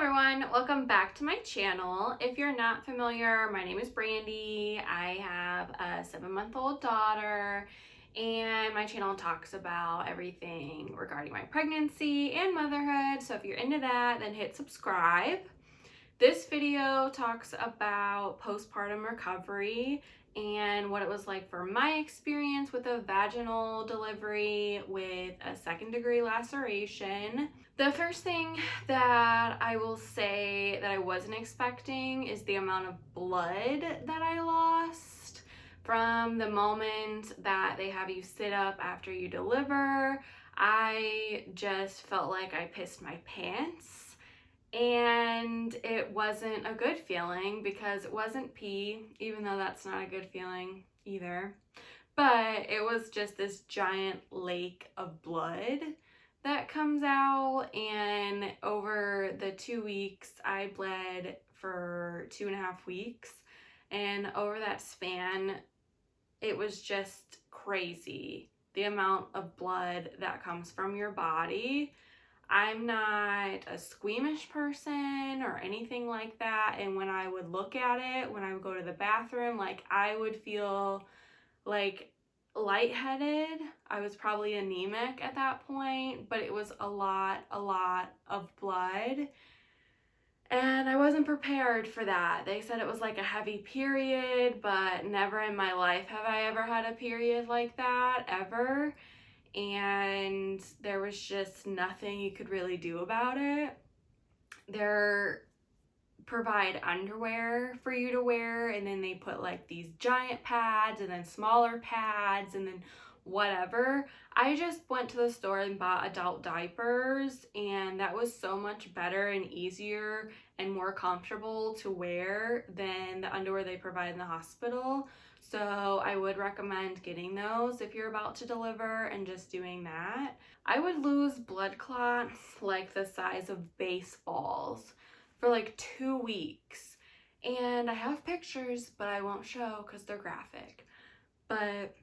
everyone, welcome back to my channel. If you're not familiar, my name is Brandi. I have a 7-month-old daughter and my channel talks about everything regarding my pregnancy and motherhood. So if you're into that, then hit subscribe. This video talks about postpartum recovery and what it was like for my experience with a vaginal delivery with a 2nd-degree laceration. The first thing that I will say that I wasn't expecting is the amount of blood that I lost from the moment that they have you sit up after you deliver. I just felt like I pissed my pants. And it wasn't a good feeling because it wasn't pee, even though that's not a good feeling either. But it was just this giant lake of blood that comes out, and over the 2 weeks, I bled for 2.5 weeks. And over that span, it was just crazy, the amount of blood that comes from your body. I'm not a squeamish person or anything like that, and when I would look at it, when I would go to the bathroom, like I would feel like lightheaded. I was probably anemic at that point, but it was a lot of blood, and I wasn't prepared for that. They said it was like a heavy period, but never in my life have I ever had a period like that, ever. And there was just nothing you could really do about it. They provide underwear for you to wear, and then they put like these giant pads and then smaller pads and then whatever. I just went to the store and bought adult diapers, and that was so much better and easier and more comfortable to wear than the underwear they provide in the hospital. So I would recommend getting those if you're about to deliver and just doing that. I would lose blood clots like the size of baseballs for like 2 weeks. And I have pictures, but I won't show because they're graphic. But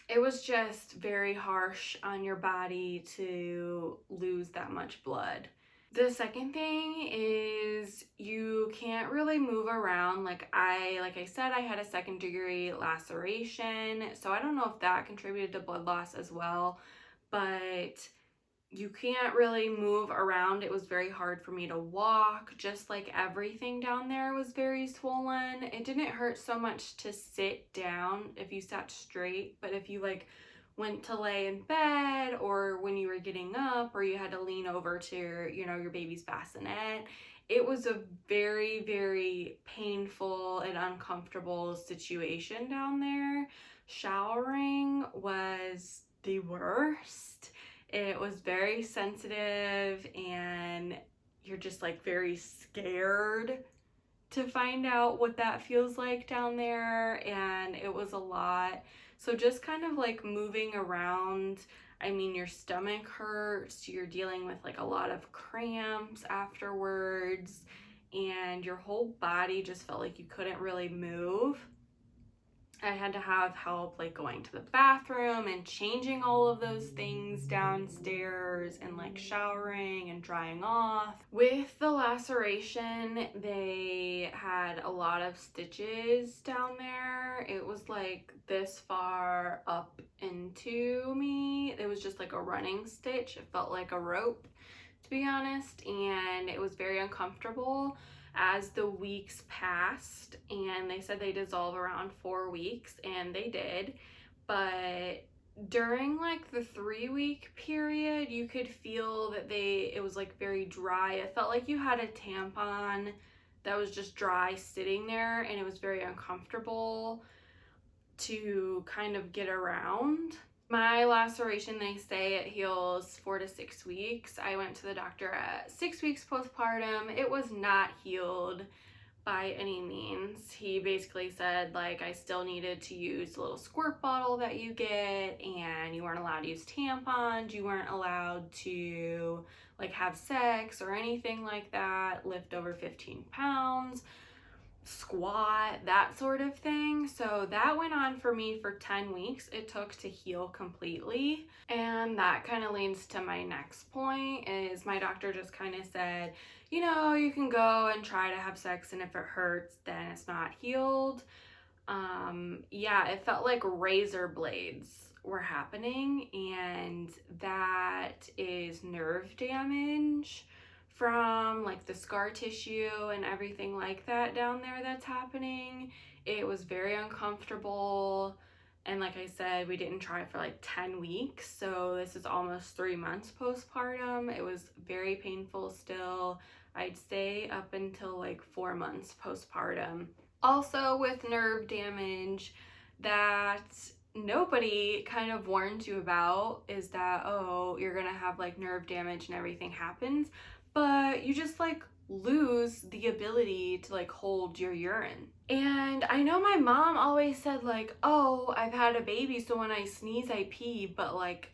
it was just very harsh on your body to lose that much blood. The second thing is you can't really move around. Like I said, I had a 2nd-degree laceration, so I don't know if that contributed to blood loss as well, but you can't really move around. It was very hard for me to walk. Just like everything down there was very swollen. It didn't hurt so much to sit down if you sat straight, but if you like went to lay in bed or when you were getting up or you had to lean over to your baby's bassinet, it was a very painful and uncomfortable situation down there. Showering was the worst. It was very sensitive, and you're just like very scared to find out what that feels like down there, and it was a lot. So just kind of like moving around, I mean, your stomach hurts, you're dealing with like a lot of cramps afterwards, and your whole body just felt like you couldn't really move. I had to have help like going to the bathroom and changing all of those things downstairs and like showering and drying off. With the laceration, they had a lot of stitches down there. It was like this far up into me. It was just like a running stitch. It felt like a rope, to be honest, and it was very uncomfortable as the weeks passed, and they said they dissolve around 4 weeks, and they did. But during like the 3-week period, you could feel that it was like very dry. It felt like you had a tampon that was just dry sitting there, and it was very uncomfortable to kind of get around. My laceration, they say it heals 4 to 6 weeks. I went to the doctor at 6 weeks postpartum. It was not healed by any means. He basically said like I still needed to use the little squirt bottle that you get, and you weren't allowed to use tampons. You weren't allowed to like have sex or anything like that, lift over 15 pounds. squat, that sort of thing. So that went on for me for 10 weeks. It took to heal completely. And that kind of leads to my next point is my doctor just kind of said, you know, you can go and try to have sex, and if it hurts, then it's not healed. Yeah, it felt like razor blades were happening, and that is nerve damage from like the scar tissue and everything like that down there that's happening. It was very uncomfortable. And like I said, we didn't try for like 10 weeks. So this is almost 3 months postpartum. It was very painful still. I'd say up until like 4 months postpartum. Also, with nerve damage, that nobody kind of warns you about is that, oh, you're gonna have like nerve damage and everything happens, but you just like lose the ability to like hold your urine. And I know my mom always said like, oh, I've had a baby, so when I sneeze I pee, but like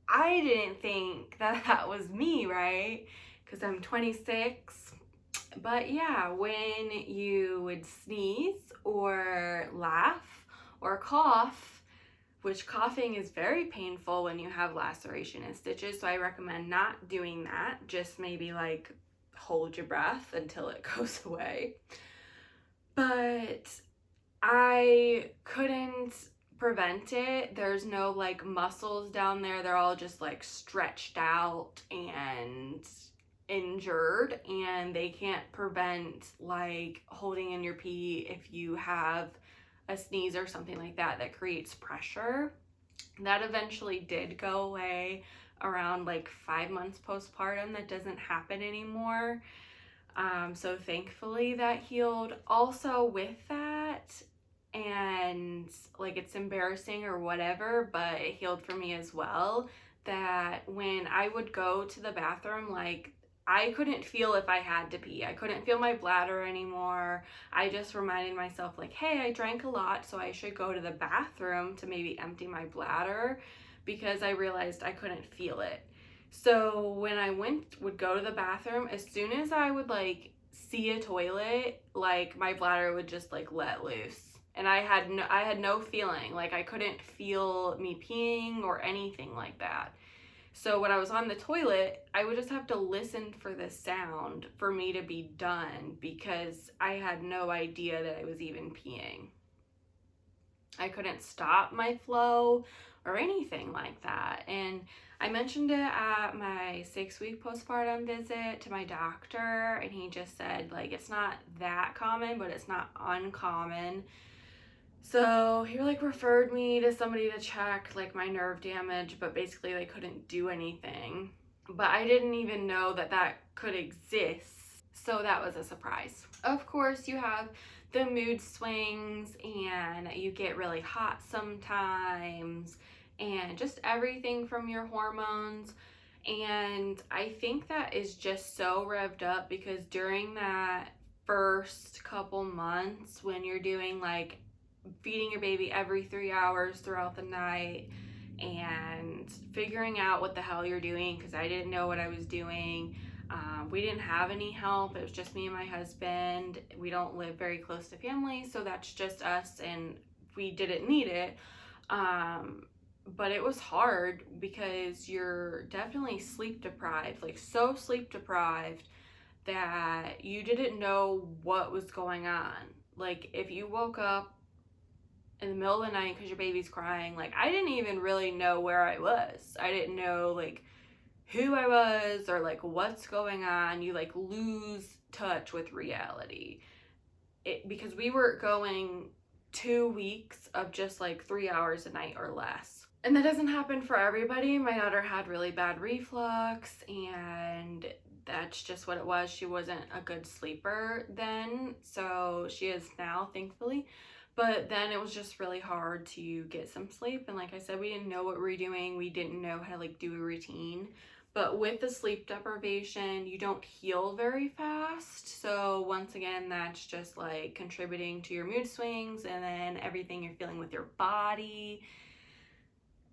I didn't think that that was me, right? Because I'm 26. But yeah, when you would sneeze or laugh or cough, which coughing is very painful when you have laceration and stitches, so I recommend not doing that. Just maybe like hold your breath until it goes away. But I couldn't prevent it. There's no like muscles down there. They're all just like stretched out and injured, and they can't prevent like holding in your pee if you have a sneeze or something like that that creates pressure. That eventually did go away around like 5 months postpartum. That doesn't happen anymore. So thankfully that healed. Also with that, and like it's embarrassing or whatever, but it healed for me as well, that when I would go to the bathroom, like I couldn't feel if I had to pee. I couldn't feel my bladder anymore. I just reminded myself like, hey, I drank a lot, so I should go to the bathroom to maybe empty my bladder, because I realized I couldn't feel it. So when I would go to the bathroom, as soon as I would like see a toilet, like my bladder would just like let loose. And I had no feeling. Like I couldn't feel me peeing or anything like that. So when I was on the toilet, I would just have to listen for the sound for me to be done, because I had no idea that I was even peeing. I couldn't stop my flow or anything like that. And I mentioned it at my 6-week postpartum visit to my doctor, and he just said like it's not that common, but it's not uncommon. So he like referred me to somebody to check like my nerve damage, but basically they couldn't do anything. But I didn't even know that that could exist. So that was a surprise. Of course, you have the mood swings, and you get really hot sometimes, and just everything from your hormones. And I think that is just so revved up because during that first couple months, when you're doing like feeding your baby every 3 hours throughout the night and figuring out what the hell you're doing, because I didn't know what I was doing. We didn't have any help. It was just me and my husband. We don't live very close to family, so that's just us, and we didn't need it. But it was hard because you're definitely sleep deprived, like so sleep deprived that you didn't know what was going on. Like if you woke up in the middle of the night because your baby's crying, like I didn't even really know where I was. I didn't know like who I was or like what's going on. You like lose touch with reality. Because we were going 2 weeks of just like 3 hours a night or less. And that doesn't happen for everybody. My daughter had really bad reflux, and that's just what it was. She wasn't a good sleeper then, so she is now, thankfully. But then it was just really hard to get some sleep. And like I said, we didn't know what we were doing. We didn't know how to like do a routine. But with the sleep deprivation, you don't heal very fast. So once again, that's just like contributing to your mood swings and then everything you're feeling with your body.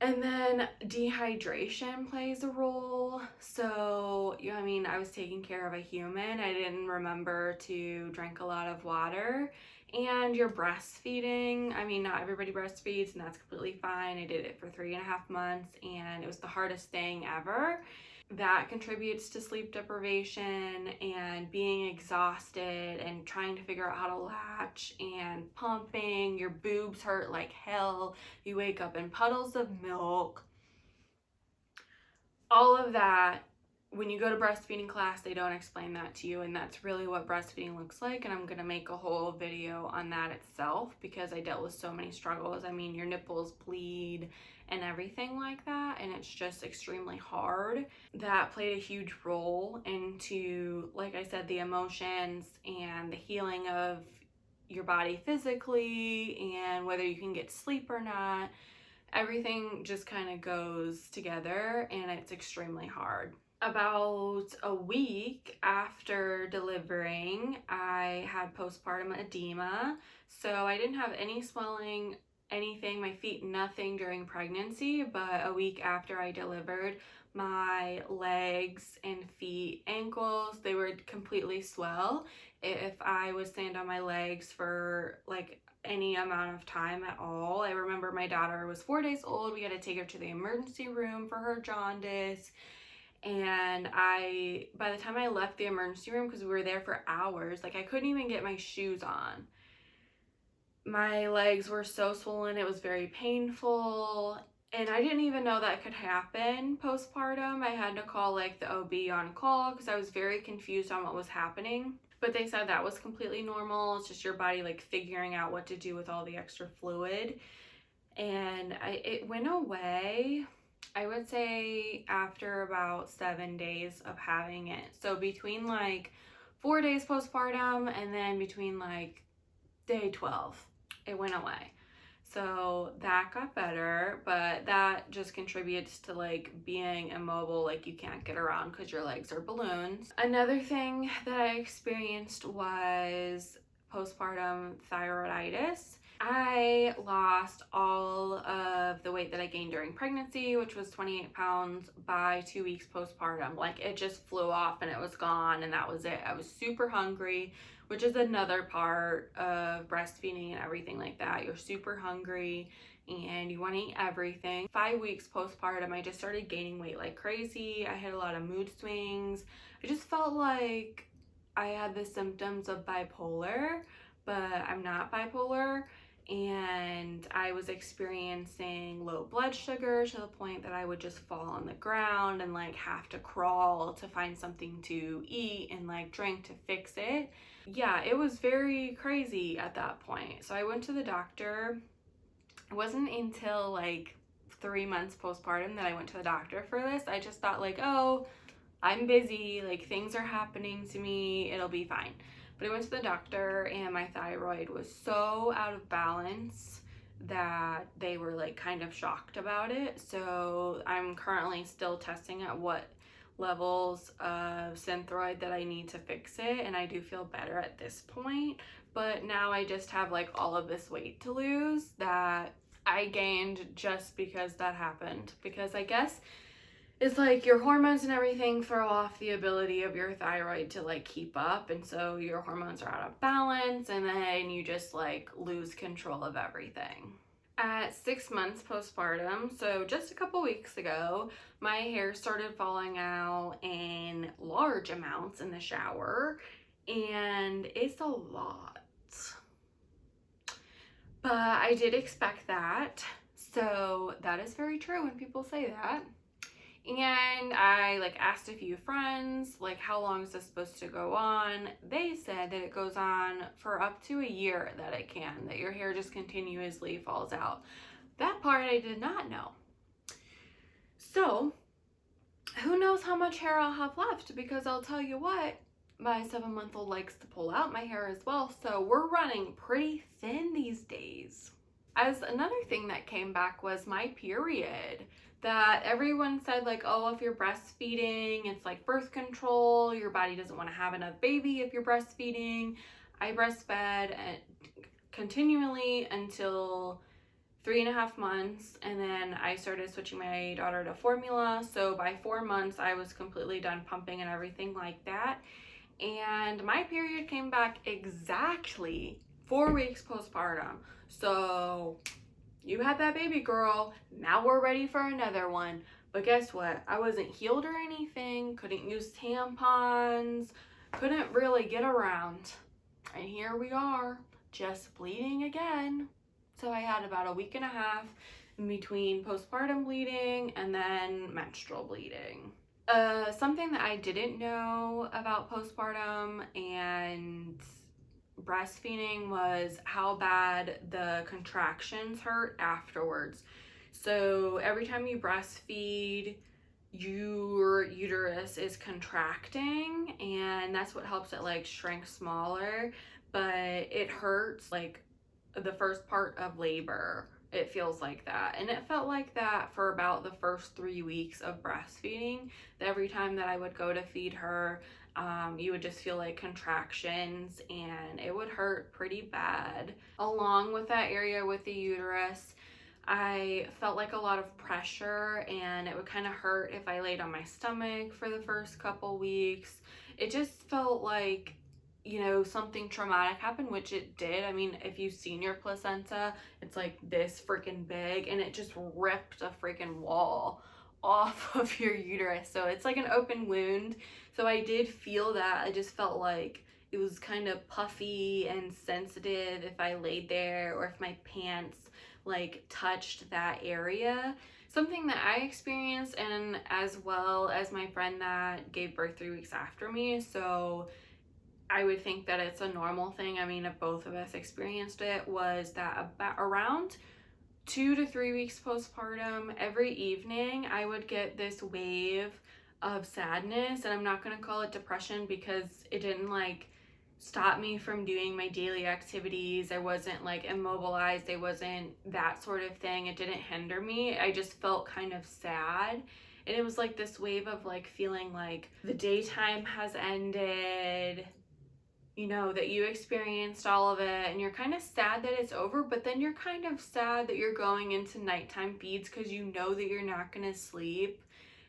And then dehydration plays a role. So, I mean, I was taking care of a human. I didn't remember to drink a lot of water. And you're breastfeeding. I mean, not everybody breastfeeds, and that's completely fine. I did it for 3.5 months, and it was the hardest thing ever. That contributes to sleep deprivation and being exhausted and trying to figure out how to latch and pumping. Your boobs hurt like hell. You wake up in puddles of milk. All of that, when you go to breastfeeding class, they don't explain that to you, and that's really what breastfeeding looks like. And I'm gonna make a whole video on that itself because I dealt with so many struggles. I mean, your nipples bleed and everything like that, and it's just extremely hard. That played a huge role into, like I said, the emotions and the healing of your body physically and whether you can get sleep or not. Everything just kind of goes together, and it's extremely hard. About a week after delivering, I had postpartum edema. So I didn't have any swelling, anything, my feet, nothing during pregnancy, but a week after I delivered, my legs and feet, ankles, they would completely swell. If I would stand on my legs for like any amount of time at all. I remember my daughter was 4 days old. We had to take her to the emergency room for her jaundice. And by the time I left the emergency room, because we were there for hours, like I couldn't even get my shoes on. My legs were so swollen, it was very painful. And I didn't even know that could happen postpartum. I had to call like the OB on call because I was very confused on what was happening. But they said that was completely normal. It's just your body like figuring out what to do with all the extra fluid. And it went away, I would say, after about 7 days of having it. So between like 4 days postpartum and then between like day 12, it went away. So that got better, but that just contributes to like being immobile, like you can't get around because your legs are balloons. Another thing that I experienced was postpartum thyroiditis. I lost all of the weight that I gained during pregnancy, which was 28 pounds, by 2 weeks postpartum. Like it just flew off and it was gone, and that was it. I was super hungry, which is another part of breastfeeding and everything like that. You're super hungry and you want to eat everything. 5 weeks postpartum, I just started gaining weight like crazy. I had a lot of mood swings. I just felt like I had the symptoms of bipolar, but I'm not bipolar. And I was experiencing low blood sugar to the point that I would just fall on the ground and like have to crawl to find something to eat and like drink to fix it. Yeah, it was very crazy at that point. So I went to the doctor. It wasn't until like 3 months postpartum that I went to the doctor for this. I just thought like, oh, I'm busy, like things are happening to me, it'll be fine. But I went to the doctor and my thyroid was so out of balance that they were like kind of shocked about it. So I'm currently still testing at what levels of synthroid that I need to fix it, and I do feel better at this point. But now I just have like all of this weight to lose that I gained just because that happened, because I guess it's like your hormones and everything throw off the ability of your thyroid to like keep up, and so your hormones are out of balance, and then you just like lose control of everything. At 6 months postpartum, so just a couple weeks ago, my hair started falling out in large amounts in the shower, and it's a lot. But I did expect that, so that is very true when people say that. And I like asked a few friends, like, how long is this supposed to go on? They said that it goes on for up to a year, that it can, that your hair just continuously falls out. That part I did not know. So who knows how much hair I'll have left, because I'll tell you what, my 7-month-old likes to pull out my hair as well. So we're running pretty thin these days. As another thing that came back was my period. That everyone said like, oh, if you're breastfeeding, it's like birth control, your body doesn't want to have another baby if you're breastfeeding. I breastfed continually until 3.5 months, and then I started switching my daughter to formula. So by 4 months, I was completely done pumping and everything like that. And my period came back exactly 4 weeks postpartum. So you had that baby, girl. Now we're ready for another one. But guess what? I wasn't healed or anything, couldn't use tampons, couldn't really get around. And here we are, just bleeding again. So I had about a week and a half in between postpartum bleeding and then menstrual bleeding. Something that I didn't know about postpartum and breastfeeding was how bad the contractions hurt afterwards. So every time you breastfeed, your uterus is contracting, and that's what helps it like shrink smaller, but it hurts like the first part of labor. It feels like that, and it felt like that for about the first 3 weeks of breastfeeding. Every time that I would go to feed her, you would just feel like contractions, and it would hurt pretty bad. Along with that area with the uterus, I felt like a lot of pressure, and it would kind of hurt if I laid on my stomach for the first couple weeks. It just felt like, you know, something traumatic happened, which it did. I mean, if you've seen your placenta, it's like this freaking big, and it just ripped a freaking wall off of your uterus. So it's like an open wound. So I did feel that. I just felt like it was kind of puffy and sensitive if I laid there, or if my pants like touched that area. Something that I experienced, and as well as my friend that gave birth 3 weeks after me. So I would think that it's a normal thing. I mean, if both of us experienced it, was that about around 2 to 3 weeks postpartum, every evening I would get this wave of sadness, and I'm not going to call it depression because it didn't like stop me from doing my daily activities. I wasn't like immobilized. It wasn't that sort of thing. It didn't hinder me. I just felt kind of sad. And it was like this wave of like feeling like the daytime has ended, you know, that you experienced all of it, and you're kind of sad that it's over, but then you're kind of sad that you're going into nighttime feeds because you know that you're not going to sleep.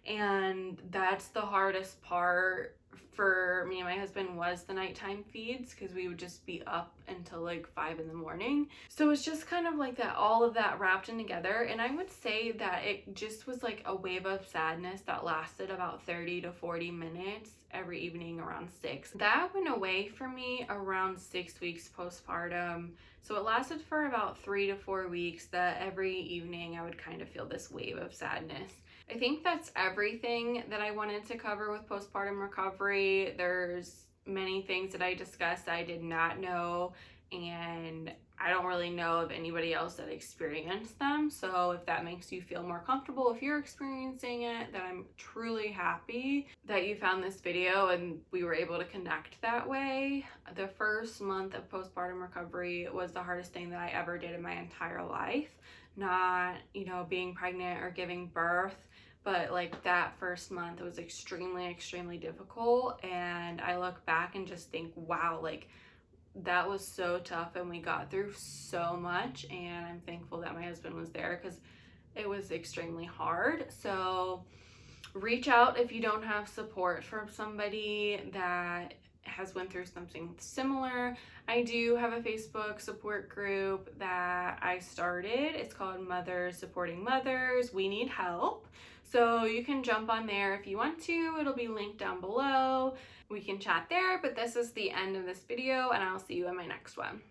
And that's the hardest part for me and my husband, was the nighttime feeds, because we would just be up until like 5 in the morning. So it's just kind of like that, all of that wrapped in together. And I would say that it just was like a wave of sadness that lasted about 30 to 40 minutes every evening around 6. That went away for me around 6 weeks postpartum. So it lasted for about 3 to 4 weeks, that every evening I would kind of feel this wave of sadness. I think that's everything that I wanted to cover with postpartum recovery. There's many things that I discussed I did not know, and I don't really know of anybody else that experienced them. So if that makes you feel more comfortable, if you're experiencing it, then I'm truly happy that you found this video and we were able to connect that way. The first month of postpartum recovery was the hardest thing that I ever did in my entire life. Not, you know, being pregnant or giving birth, but like that first month, it was extremely difficult. And I look back and just think, wow, like that was so tough, and we got through so much. And I'm thankful that my husband was there, because it was extremely hard. So reach out if you don't have support from somebody that has went through something similar. I do have a Facebook support group that I started. It's called Mothers Supporting Mothers. We Need Help. So you can jump on there if you want to. It'll be linked down below. We can chat there, but this is the end of this video, and I'll see you in my next one.